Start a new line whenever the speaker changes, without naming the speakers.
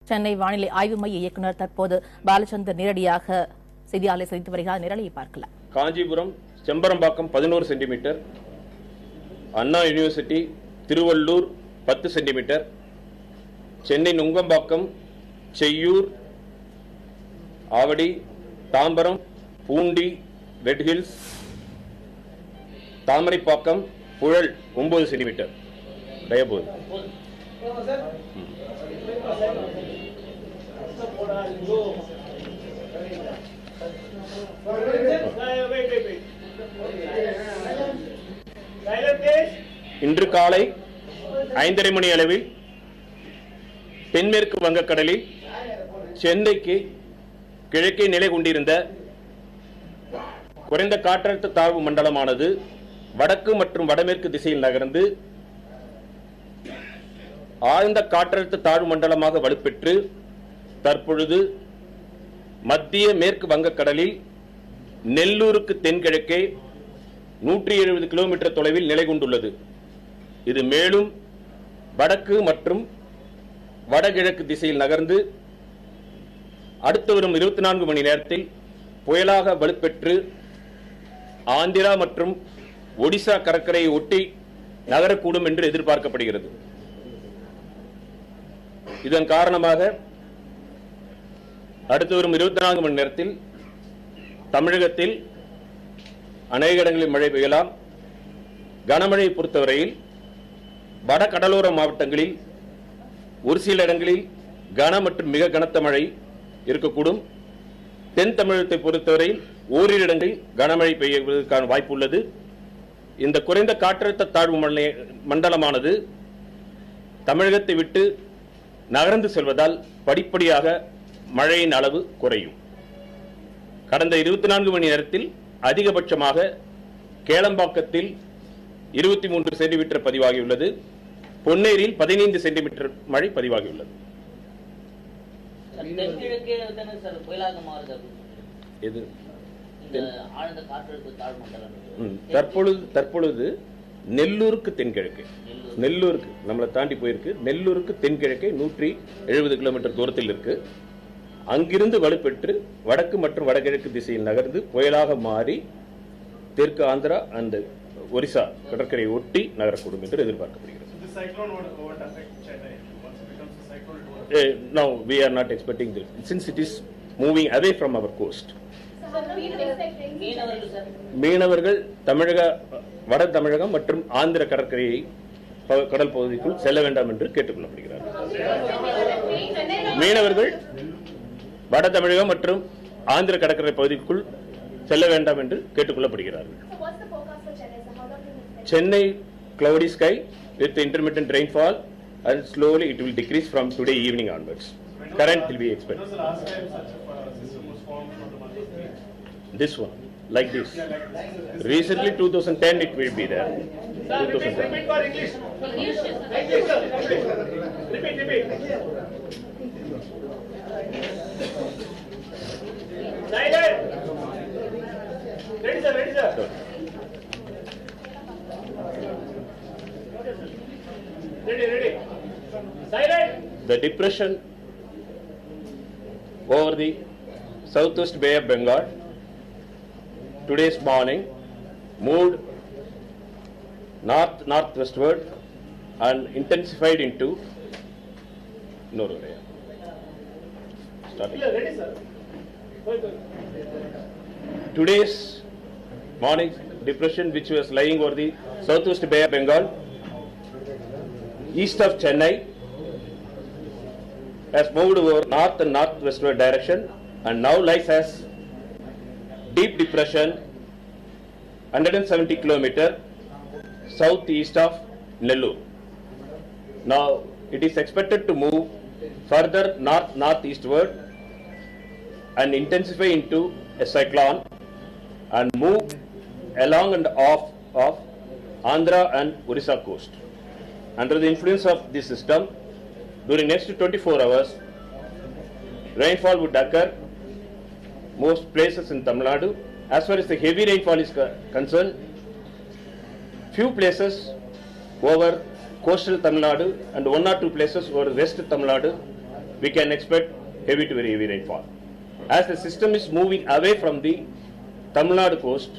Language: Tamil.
சென்னை வானிலை ஆய்வு மைய இயக்குநர் தற்போது பாலச்சந்தர் நேரடியாக செய்தியாளரை சந்தித்து வருகிறார். நிரலையை பார்க்கலாம்.
Kanchipuram Chembarambakkam 11 centimetre, Anna university Tiruvallur 10 centimetre, Chennai Nungambakkam, Cheyyur, Avadi, Tambaram, Poondi, red hills, Thamaraipakkam, Puzhal 9 centimetre டயபோது. இன்று காலை 5:30 மணி அளவில் தென்மேற்கு வங்கக்கடலில் சென்னைக்கு கிழக்கே நிலை கொண்டிருந்த குறைந்த காற்றழுத்த தாழ்வு மண்டலமானது வடக்கு மற்றும் வடமேற்கு திசையில் நகர்ந்து ஆழ்ந்த காற்றழுத்த தாழ்வு மண்டலமாக வலுப்பெற்று தற்பொழுது மத்திய மேற்கு வங்கக்கடலில் நெல்லூருக்கு தென்கிழக்கே 170 கிலோமீட்டர் தொலைவில் நிலை கொண்டுள்ளது. இது மேலும் வடக்கு மற்றும் வடகிழக்கு திசையில் நகர்ந்து அடுத்து வரும் 24 மணி நேரத்தில் புயலாக வலுப்பெற்று ஆந்திரா மற்றும் ஒடிசா கடற்கரையை ஒட்டி நகரக்கூடும் என்று எதிர்பார்க்கப்படுகிறது. இதன் காரணமாக அடுத்து வரும் 24 மணி நேரத்தில் தமிழகத்தில் அநேக இடங்களில் மழை பெய்யலாம். கனமழையை பொறுத்தவரையில் வட கடலோர மாவட்டங்களில் ஒரு சில இடங்களில் கன மற்றும் மிக கனத்த மழை இருக்கக்கூடும். தென் தமிழகத்தை பொறுத்தவரையில் ஓரிரு இடங்களில் கனமழை பெய்வதற்கான வாய்ப்பு உள்ளது. இந்த குறைந்த காற்றழுத்த தாழ்வு மண்டலமானது தமிழகத்தை விட்டு நகர்ந்து செல்வதால் படிப்படியாக மழையின் அளவு குறையும். கடந்த 24 மணி நேரத்தில் அதிகபட்சமாக கேளம்பாக்கத்தில் 23 சென்டிமீட்டர் பதிவாகியுள்ளது. பொன்னேரியில் 15 சென்டிமீட்டர் மழை பதிவாகியுள்ளது. தற்பொழுது நெல்லூருக்கு தென்கிழக்கு, நெல்லூருக்கு நம்மளை தாண்டி போயிருக்கு. நெல்லூருக்கு தென்கிழக்கே 170 கிலோமீட்டர் தூரத்தில் இருக்கு. அங்கிருந்து வலுப்பெற்று வடக்கு மற்றும் வடகிழக்கு திசையில் நகர்ந்து புயலாக மாறி தெற்கு ஆந்திரா அந்த ஒரிசா கடற்கரையை ஒட்டி நகரக்கூடும் என்று எதிர்பார்க்கப்படுகிறது. Now we are not expecting this since it is moving away from our coast. மீனவர்கள் தமிழக வட தமிழகம் மற்றும் ஆந்திர கடற்கரையை கடல் பகுதிக்குள் செல்ல வேண்டாம் என்று கேட்டுக் கொள்ளப்படுகிறார்கள். மீனவர்கள் வட தமிழகம் மற்றும் ஆந்திர கடற்கரை பகுதிக்குள் செல்ல வேண்டாம் என்று கேட்டுக் கொள்ளப்படுகிறார்கள். Chennai cloudy sky with intermittent rainfall and slowly it will decrease from today evening onwards. Current will be expected.
When was the last time such a system was formed for the month of May?
This one, like this. Recently 2010 it will be there.
Sir, repeat for English. English, sir. Repeat. Silent. Ready, sir. Ready. Silent.
The depression over the southwest Bay of Bengal today's morning moved northwestward and intensified into Norway.
Ready, sir.
Today's morning depression, which was lying over the southwest Bay of Bengal east of Chennai, has moved over north and northwestward direction and now lies as deep depression 170 kilometer southeast of Nellore. Now it is expected to move further northeastward and intensify into a cyclone and move along and off of Andhra and Orissa coast. Under the influence of this system, during next 24 hours, rainfall would occur most places in Tamil Nadu. As far as the heavy rainfall is concerned, few places over coastal Tamil Nadu and one or two places over west Tamil Nadu we can expect heavy to very heavy rainfall. As the system is moving away from the Tamil Nadu coast,